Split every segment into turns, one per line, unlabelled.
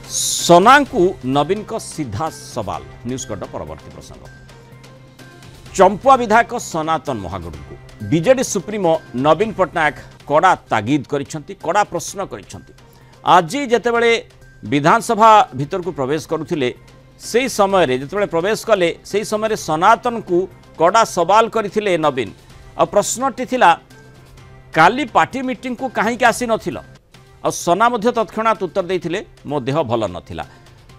सोना को नवीन को सीधा सवाल न्यूज कट परवर्ती प्रसंग चंपुआ विधायक सनातन महागुड़ को बीजेडी सुप्रीमो नवीन पट्टनायक कड़ा तागिद कड़ा प्रश्न आज जितेबले विधानसभा भितर को प्रवेश करुले से समय जितेबले प्रवेश कले से समय सनातन को कड़ा सवाल करथिले नवीन और प्रश्नटी थिला काली पार्टी मीटिंग को कहीं आसी नथिल और सना मध्य तत्क्षणात उत्तर देथिले मो देह भल नथिला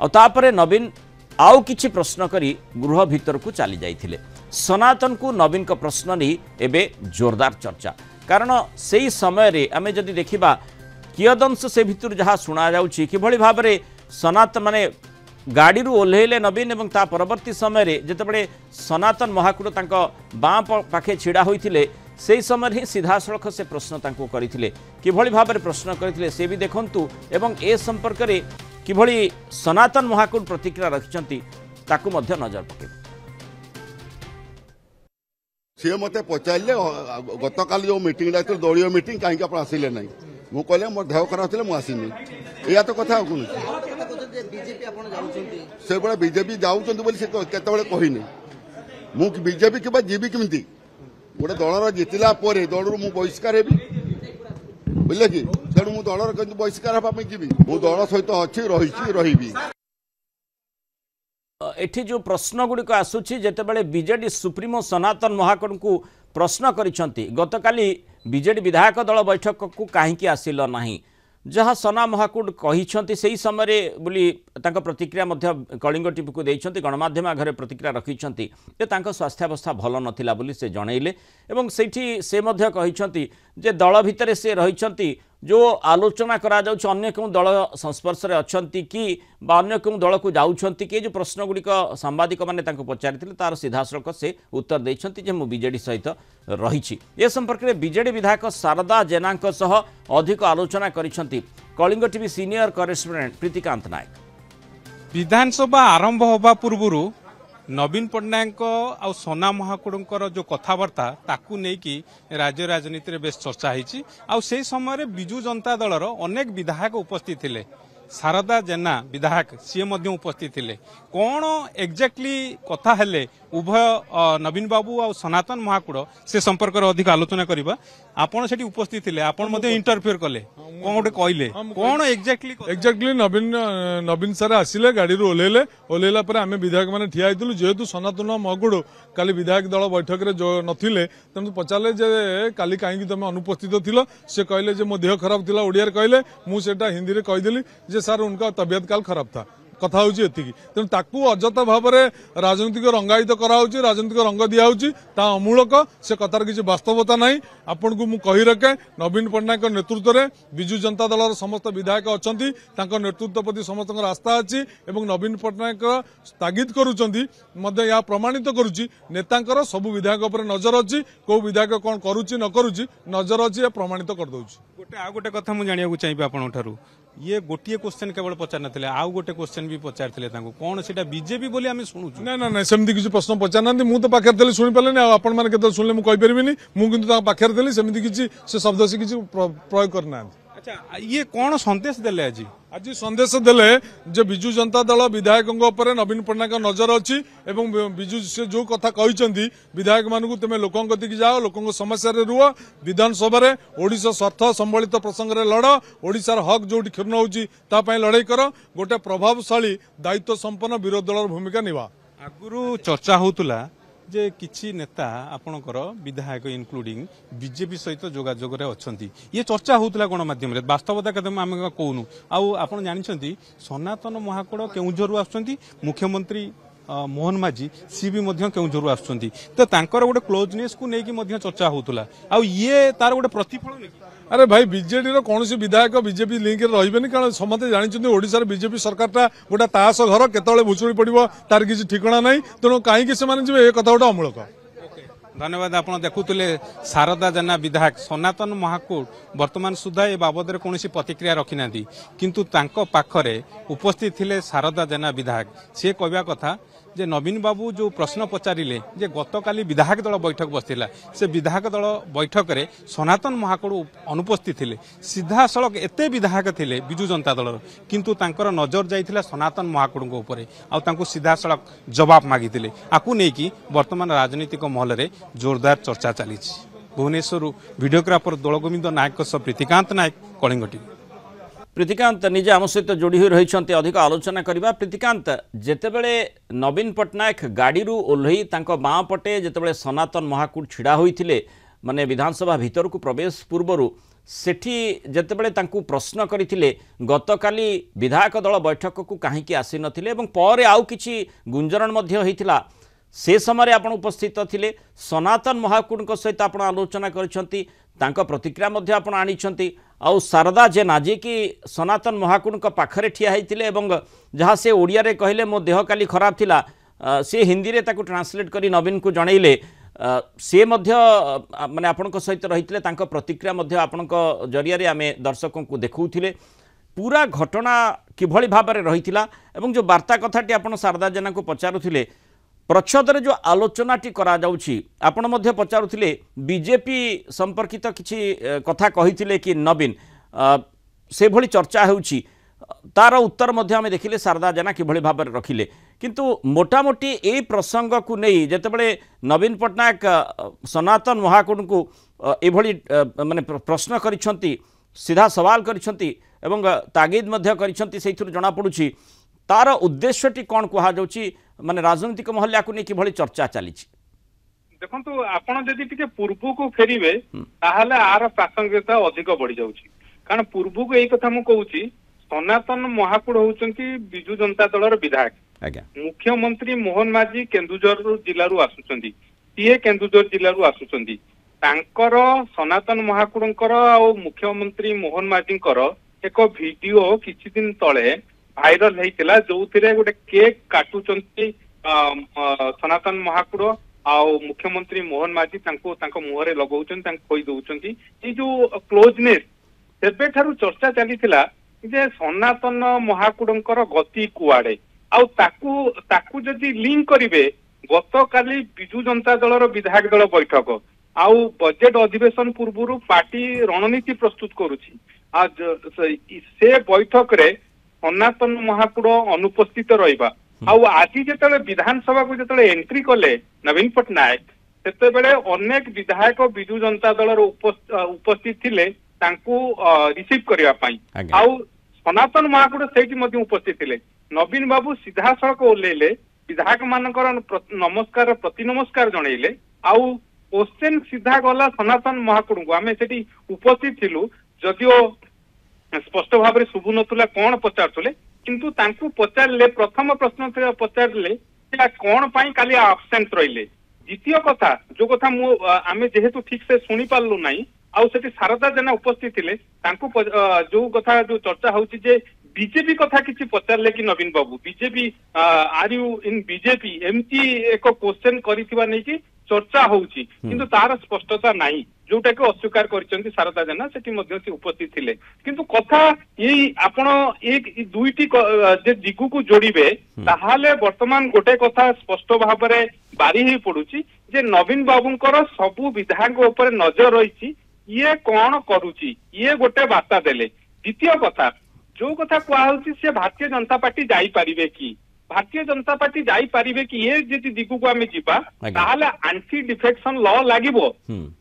और तापरे नवीन आउ किछि प्रश्न करी गृह भीतर को चली जाइथिले सनातन को नवीन का प्रश्न नहीं एबे जोरदार चर्चा कारण से ही समय रे आमे जदि देखिबा कियदंश से भितर जहाँ शुणा जाउछि किभଳି भाबरे सनातन माने गाड़ी ओह्लैले नवीन एवं ता परवर्ती समय रे जेतेबेले सनातन महाकुड़ तांको बाँ पाखे छिड़ा होइथिले से समय ही सीधा सड़क से प्रश्न तांको करथिले किभଳି भाबरे प्रश्न करथिले से भी देखंतु एवं ए संपर्क रे किभଳି सनातन महाकुड़ प्रतिक्रिया रखिचंती ताकू मध्य नजर पके
सी मत पचारे गत काली जो मीटिंग डाक दलीय मीटिंग कहीं आप आसिले ना मु कहले मोर देह खराब थी मुझे या तो कथा कौन से बड़ा बीजेपी जाऊँच कहनी मु बीजेपी कि जीवी कमी गोटे दलर जितला दल मु बहिष्कार हेबी बुझे कि तेणु मु दलर बहिष्कार हाँपाई जी मु दल सहित अच्छी रही
एठी जो प्रश्न गुड़िक आसूची जेतेबेले बीजेडी सुप्रीमो सनातन महाकुड़ को प्रश्न करिसंती गतकाली बीजेडी विधायक दल बैठक को कहीं आसिल नहीं जहाँ सना महाकुड़ कही से समय बोली प्रतिक्रिया कलिंग टीवी को देइछंती गणमाध्यम आगे प्रतिक्रिया रखिछंती जे तांको स्वास्थ्यावस्था भल नथिला बोली से जनइले एवं सेठी से मध्य कहिछंती जे दल भितर से रहिछंती जो आलोचना करा जाउछ अन्य केउ दल संस्पर्श रे अछंती कि बा अन्य केउ दल को जाउछंती कि जो प्रश्न गुड़िक सांबादिक माने तांको पचारिथिले तार सीधा सड़क से उत्तर देइछंती जे मु बीजेडी सहित रहिछि ए संपर्क रे बीजेडी विधायक शारदा जेनांक सह अधिक आलोचना करिसंती Kalinga TV senior correspondent Pritikant Nayak
विधानसभा आरंभ होबा पूर्व नवीन पट्टनायक आ सोना महाकुड़ जो कथबार्ता ताकू नहीं राज्य राजनीति में बेस चर्चा होती समय विजु जनता दलर अनेक विधायक उपस्थित थे शारदा जेना विधायक सी उपस्थित थे कौन एक्जाक्टली कथा हेले उभय नवीन बाबू आ सनातन महाकुड़ से संपर्क अधिक आलोचना करबा आपण सेठी उपस्थित थे आपण इंटरफेयर कले कौन गोटे कहले कौन
एक्जाक्टली नवीन सार आसिले गाड़ी ओह्लैला आम विधायक मैंने ठिया होइतिलु जेहेतु सनातन महाकुड़ काली विधायक दल बैठक रे जो नथिले तेणु पचारे जे काली कहीं तुम अनुपस्थित थिल से कहले जे मो देह खराब थिला ओडिया कहले मुझे हिंदी में कहीदेली जे सर उनका तबियत काल खराब था कथा होती तेणु ताकू अजथा भाव में राजनीतिक रंगायित कराऊँच राजनीतिक रंग दिखाऊँच अमूलक से कथार किसी वास्तवता ना आपण को मुझे रखे नवीन पट्टनायक नेतृत्व में विजु जनता दल समस्त विधायक अच्छा नेतृत्व प्रति समस्त आस्था अच्छी नवीन पट्टनायक तागिद करुँच या प्रमाणित करुच्ची नेता सबू विधायक उपर नजर अच्छी कौ विधायक कौन करुच्ची न करुच्ची नजर अच्छी प्रमाणित करदे
गोटे आ गोटे कथा मुझे जाना चाहिए आपठार ये गोटे क्वेश्चन केवल पचार ना आउ गोटे क्वेश्चन भी पचार कौन से बीजेपी बोली आम शुणु
ना ना ना सेमती किसी प्रश्न पचार ना मुझे पाखे शुणी पारे आपण मैंने शुणिले मुझे मुझे पाखे थी सेमती किसी से शब्द से किसी प्रयोग करना।
अच्छा ये कौन संदेश देले आज
संदेश देले जे विजु जनता दल विधायक नवीन पट्टनायक नजर अच्छी विजु से जो कथा कहते विधायक मानू तुम लोकों कतिक जाओ लोकों समस्या रुह विधानसभा ओडिशा स्वार्थ संबलित प्रसंग में लड़ ओडिशार हक जो क्षुण्ण होती लड़ाई कर गोटे प्रभावशाली दायित्व संपन्न विरोधी दल भूमिका निभा
आगुरी चर्चा होता जे किछि नेता आपणकर विधायक इनक्लूडिंग बीजेपी सहित जोगाजोग अच्छा ये चर्चा होता गणमाध्यम वास्तवता कदम आम कहूनु आप जानते सनातन महाकुड़ केउझर आसुच्चंती मुख्यमंत्री मोहन माझी सी भी केउझर आसुच्चंती तो तांकर गोटे क्लोजनेस को लेकिन चर्चा होता ये तार गोटे प्रतिफल
अरे भाई बीजेडी कौन विधायक बीजेपी लिंक रही कारण समस्त जानते ओडिशा बीजेपी सरकार गोटे ताश घर केतले भुचुड़ी पड़ो तार किसी ठिकाना ना तेणु कहीं जी कथा गोटे अमूलक।
धन्यवाद आप देखुले शारदा जेना विधायक सनातन महाकुड़ वर्तमान सुधा ए बाबद कौन प्रतिक्रिया रखी ना किंतु तांको पाखरे उपस्थित थे शारदा जेना विधायक सी कहवा कथा जे नवीन बाबू जो प्रश्न पचारे जे गतकाली विधायक दल बैठक बसला से विधायक दल बैठक में सनातन महाकुड़ अनुपस्थित थे सीधा सड़क एत विधायक थे विजु जनता दल किंतु तांकर नजर जाइथिला सनातन महाकुड़ उपरे आउ सीधा सड़क जवाब मागिथिले आकु नेकी वर्तमान राजनीतिक महल में जोरदार चर्चा चली भुवनेश्वर वीडियोग्राफर दौलगोविंद नायक प्रीतिकांत नायक कलिंग टीवी।
प्रीतिकांत निजे आम सहित जोड़ी हुई रही अधिक आलोचना करवा। प्रीतिकांत जेतेबेले नवीन पट्टनायक गाड़ी ओह्लई बाँ पटे जेतेबेले सनातन महाकुड़ छिड़ा होइथिले माने विधानसभा भीतर को प्रवेश पूर्वर सेठी जेतेबेले तांकु प्रश्न करथिले गतकाली विधायक दल बैठक को कहीं आसी नथिले एवं पर आउ किछि गुंजरण मध्य होइथिला से समय आपण उपस्थित थिले सनातन महाकुड़ सहित आपण आलोचना करिसंती तांका प्रतिक्रिया मध्य आपण आनिछंती आउ शारदा जेना जे कि सनातन महाकुड़ पाखरे ठिया होइथिले एवं जहाँ से ओडिया रे कहले मो देह काली खराब थिला से हिंदी रे ताकु ट्रांसलेट करी नवीन को जनइले से मध्य माने आपणक सहित रहिथिले तांका प्रतिक्रिया मध्य आपणक जरिया रे आमे दर्शकों को देखौथिले पूरा घटना किभଳି भाबरे रहिथिला एवं जो वार्ता कथाटी आपण शारदा जेना को पचारुथिले प्रच्छदरे जो आलोचनाटी करा जाउछि आपण मध्य पचारुथिले बीजेपी संपर्कित किछि कथा कहिथिले कि नवीन से भली चर्चा होउछि तार उत्तर मध्य आमे देखिले शारदा जेना किभଳି भाबरे रखिले किंतु मोटामोटी ए प्रसंग को नहीं जेतेबेले नवीन पट्टनायक सनातन महाकुड़ को एभली माने प्रश्न करिसंती सीधा सवाल करिसंती एवं तागिद मध्य करिसंती सेइथुर जणा पडुछि तार उद्देश्यटी कौन कहा जाउछि माने राजनीतिक महल को नहीं किभଳି चर्चा चली
देखो आपण जदि टिके पूर्व को फेरिबे ताहले आर प्रासंगिकता अधिक बढ़ी जाउछि कारण पूर्व को एई कथा मु कहूछि सनातन महाकुड़ होउचंती बिजु जनता दलर विधायक मुख्यमंत्री मोहन माझी केन्दुझर जिल्ला रु आसुचंती सीए केन्दुझर जिल्ला रु आसुचंती तांकर सनातन महाकुड़ंकर आ मुख्यमंत्री मोहन माझींकर एक वीडियो किछि दिन तळे भाइराल होता जो गोटे केक काटुचंती सनातन महाकुड़ आउ मुख्यमंत्री मोहन माझी मुहरे लगाउछन खोई दउछंती ये जो क्लोजनेस सेबे ठारू चर्चा चली जे सनातन महाकुड़ंकर गति कुआडे आउ ताकू जदि लिंक करिवे गतकाली बिजु जनता दलर विधायक दल बैठक आउ बजेट अधिवेशन पूर्व पार्टी रणनीति प्रस्तुत करुछि आज से बैठक रे सनातन महाकुड़ अनुपस्थित रहिबा आउ आज जेतेबेले विधानसभा को जेतेबेले एंट्री कले नवीन पट्टनायक सेतेबेले अनेक विधायक बिजु जनता दलर उपस्थित थिले तांकू रिसीव करिवा पई आउ सनातन महाकुड़ सेठी मध्ये उपस्थित थिले नवीन बाबू सीधा सड़क ओलेले विधायक मानकर नमस्कार प्रति नमस्कार जणैले आउ क्वेश्चन सीधा गला सनातन महाकुड़ को आमे सेठी उपस्थित थिलु जदिओ स्पष्ट भाव में शुभु नथुला कौन पचारुले किंतु तांकू पचारले प्रथम प्रश्न पचारले कौन पाई काली आब्सेंट रहिले द्वितीय कथा जो कथा मु आमे जेहेतु ठीक से सुनी पारलु नाही आउ सेठी शारदा जेना उपस्थित थिले तांकू जो कथा जो चर्चा होउची जे बीजेपी कथा किछि पचारले कि Naveen Babu BJP are you in BJP एमती एक क्वेश्चन करिथिबा नै कि चर्चा होउची किंतु तार स्पष्टता नाही जोटा कि अस्वीकार करिसंती शारदा जेना सेठी मध्ये से उपस्थित थिले किंतु कथा यही आपण एक दुईटी जे दिगु को जोड़िबे ताहाले वर्तमान गोटे कथा स्पष्ट भाव में बारी ही पड़ुची जे नवीन बाबूंकर सबु विधायक ऊपर नजर रही ये कौन करुची ये गोटे बार्ता देले द्वितीय कथा जो कथा कहउची से भारतीय जनता पार्टी जाई परिबे कि भारतीय जनता पार्टी जाई परिबे कि ये जदि दिगु को आमे जिबा ताहाले एंटी डिफेक्शन लॉ लागिबो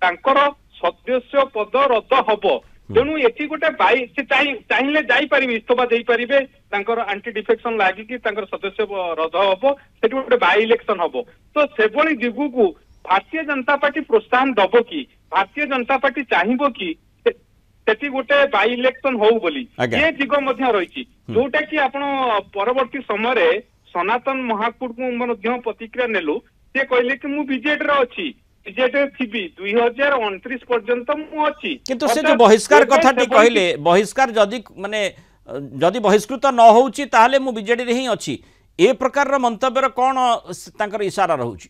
तांकर सदस्य पद रद्द हबो तेणु एठी गोटे बाई से चाहिए जाई परिबे इस्तफा देई परिबे तांकर एंटी डिफेक्शन लागि कि तांकर सदस्य रद्द हबो सेठी गोटे बाई इलेक्शन हबो तो सेभली दिगु को भारतीय जनता पार्टी प्रोत्साहन दबो कि भारतीय जनता पार्टी चाहिबो कि सेठी गोटे बाई इलेक्शन हो बोली ये दिग मध्य रही जोटा कि आपण परवर्ती समय सनातन महाकुड़ को प्रतिक्रिया नेलु से कहले कि मु बीजेडी रे अछि बीजेडी थिबी 2029 पर्यंत मु अछि
किंतु से जो बहिष्कार कथाटी कहले बहिष्कार जदि माने जदि बहिष्कृत न होउची ताहले मु बीजेडी रे ही अछि ए प्रकार रो मंतव्य कोन तांकर इशारा रहउची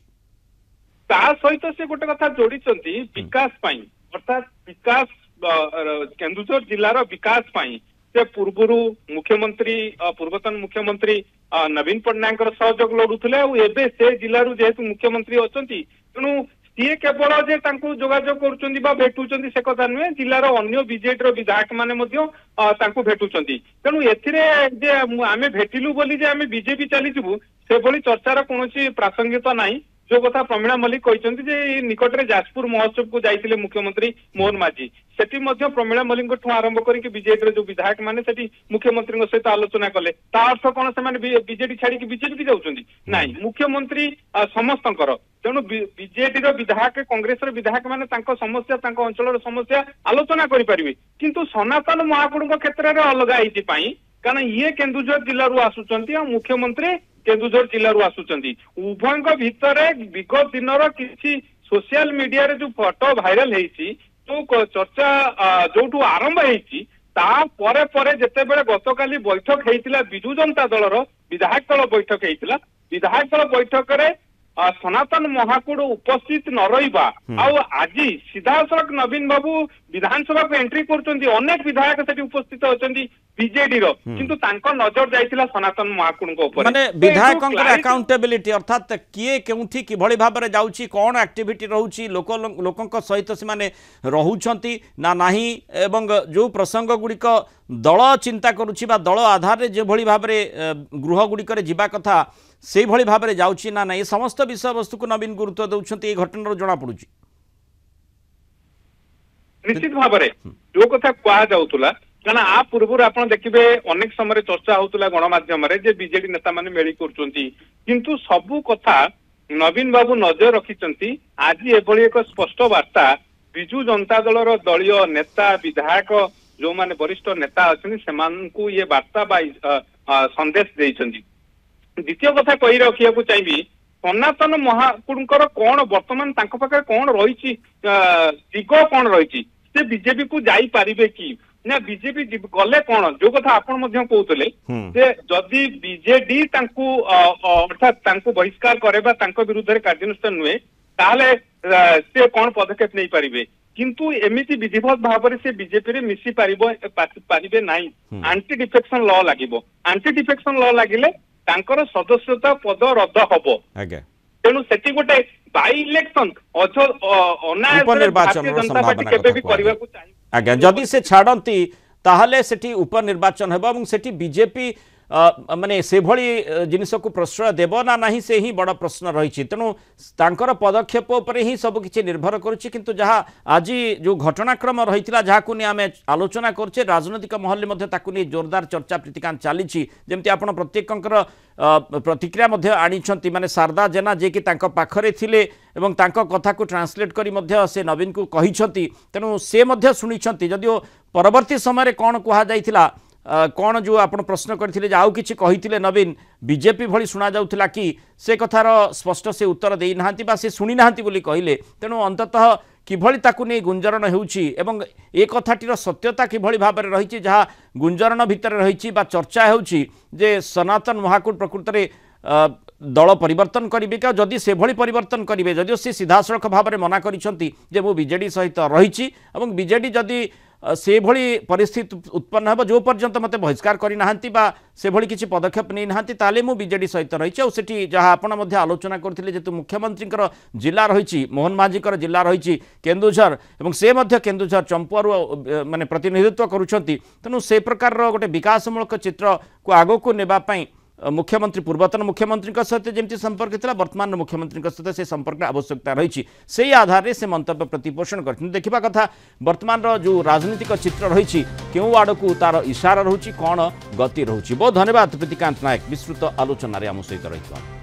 ता सहित से गोटे कथा जोड़ीचंती विकास पाई अर्थात विकास केन्दुझर जिल्लार विकास पाई से पूर्वरु मुख्यमंत्री पूर्वतन मुख्यमंत्री नवीन पट्टनायक सहयोग लड़ुले एवं से जिलू जेहेतु मुख्यमंत्री अच्छा तेणु सी केवल जे जोगाजोग कर भेटुंट से कथा नुहे जिलार अन्य बीजेडी विधायक मैंने भेटुंट तेणु ए आम भेटिलु बोली आम बीजेपी चलीजु से चर्चार कौन प्रासंगिकता नहीं जो कथा प्रमीणा मल्लिक कहते निकटरे जाजपुर महोत्सव को जाइए मुख्यमंत्री मोहन माझी सेठी प्रमीणा मल्लिक आरंभ करके बीजेडी जो विधायक मैंने मुख्यमंत्री सहित आलोचना कले अर्थ कौन से बीजेडी छाड़ी बीजेपी जाऊँ ना मुख्यमंत्री समस्त तेणु बीजेडी विधायक कांग्रेस विधायक मैंने समस्या अंचल समस्या आलोचना करें किंतु सनातन महाप्रभु क्षेत्र में अलग ये कारण ये केन्दुझर जिलू आसुंच मुख्यमंत्री केन्दुझर जिलू आसुंच उभय भितर विगत दिन किसी सोशल मीडिया रे जो फोटो भाइराल जो चर्चा जो आरंभ होते गतकाली बैठक होता विजु जनता दलर विधायक दल बैठक होता विधायक दल बैठक में सनातन महाकूड़ उपस्थित न रहा आज सीधासख नवीन बाबू विधानसभा को एंट्री करनेक विधायक से उपस्थित अच्छा बीजेडी किंतु नजर जाइथिला सनातन महाकूड़
माने विधायक अकाउंटेबिलिटी अर्थात किए केउठी किभଳି भाबरे जाउची कोन एक्टिविटी रहउची लोकक सहित से माने रहउछंती ना नाही एवं जो प्रसंग गुड़िक दल चिंता करुची बा दल आधार रे जे भଳି भाबरे गृह गुड़िक रे जिबा कथा से भଳି भाबरे जाउची ना नाही समस्त विषय वस्तु को नवीन गुरुत्व दउछंती ए घटनार जना पड़ुची
निश्चित भाबरे जो कथा कहा जाउतुला कारण आ पूर्व आप देखिए अनेक समय चर्चा होता गणमाध्यम बीजेडी नेता मैंने मेली किंतु सबू कथा नवीन बाबू नजर रखिंट आज एभली एक स्पष्ट वार्ता विजु जनता दलर दलीय नेता विधायक जो माने वरिष्ठ नेता अच्छे ये वार्ता संदेश देइछंती द्वितीय कथा कही रखा चाहिए सनातन महाकुड़ कौन वर्तमान पाखे कौन रही दिग कौन रही से बीजेपी को जाई पारिबे कि ना बीजेपी गले कौन जो कथा आपण कहते जदि बीजेडी अर्थात बहिष्कार करे विरुद्ध कार्यानुष्ठान नुहे ताले से कौन पदक्षेप नहीं पारिबे किंतु एमिति विधिवत भाव से बीजेपी रे मिसी पारिबे नहीं आंटी डिफेक्शन लॉ लागिबो आंटी डिफेक्शन लॉ लागिले तांकर सदस्यता पद रद्द हबो तेणु सेठी गोटे by election Bharatiya Janata party केबे भी करबा को चाहिए
आज्ञा जदि से छाड़ती ताहले सेठी उपनिर्वाचन हेबो एवं सेठी बीजेपी माने से भली जिनिस को प्रश्रय देव ना नहीं से ही बड़ प्रश्न रही तेणु तांकर पदक्षेप उपर ही सब किछि निर्भर करुछि किंतु जहाँ आज जो घटनाक्रम रही जहाँ को आम आलोचना करछे राजनैतिक महल में ताकू नहीं जोरदार चर्चा प्रीतिकांत चली जमती आप प्रत्येकंकर प्रतिक्रिया मध्य आनिछंती माने शारदा जेना जे कि तांको पाखरे थिले एवं तांको कथा को ट्रांसलेट करी मध्य से नवीन को कहिछंती तेणु से मध्य सुनिछंती जदिओ परवर्ती समय कौन कहा जाइथिला कौन जो आप प्रश्न करते आउ किछि कहिथिले नवीन बीजेपी भली शुणा जाउथिला कि से कथार स्पष्ट से उत्तर देई नाहांती बा से शुणी नाहांती बोली कहिले तेणु अंततः किभली ताकू नहीं गुंजरण होउछि एवं ए कथाटीर सत्यता किभली भाबरे रहिछि जहाँ गुंजरण भितर रहिछि बा चर्चा होउछि जे सनातन महाकूट प्रकृत रे दल परिवर्तन करेंगे क्या जदि से भली परिवर्तन करेंगे जदिओ से सीधासख भाव में मना करिसेंती जे मु बीजेडी सहित रही एवं बीजेडी जदि से भली परिस्थिति उत्पन्न हो जो पर्यंत मते बहिष्कार करना से भली किसी पदक्षेप नहीं नहांती ताले मु बीजेडी सहित रही सेठी जहाँ आपण मध्य आलोचना करथिले जेतु मुख्यमंत्री जिला रही मोहन माझी जिला रही केन्दुझर एवं से मध्य केन्दुझर चंपुआर माने प्रतिनिधित्व करुछंती तेणु से प्रकार गोटे विकासमूलक चित्र को आगो को नेबापई मुख्यमंत्री पूर्वतन मुख्यमंत्री सहित जमी संपर्क था वर्तमान मुख्यमंत्री सहित से संपर्क आवश्यकता रही से आधार से मंतव्य प्रतिपोषण कर देखा कथा वर्तमान जो राजनीतिक चित्र रही क्यों आड़ को तार इशारा रोचे कौन गति रोचे बहुत धन्यवाद प्रीतिकांत नायक विस्तृत आलोचन आम सहित रही।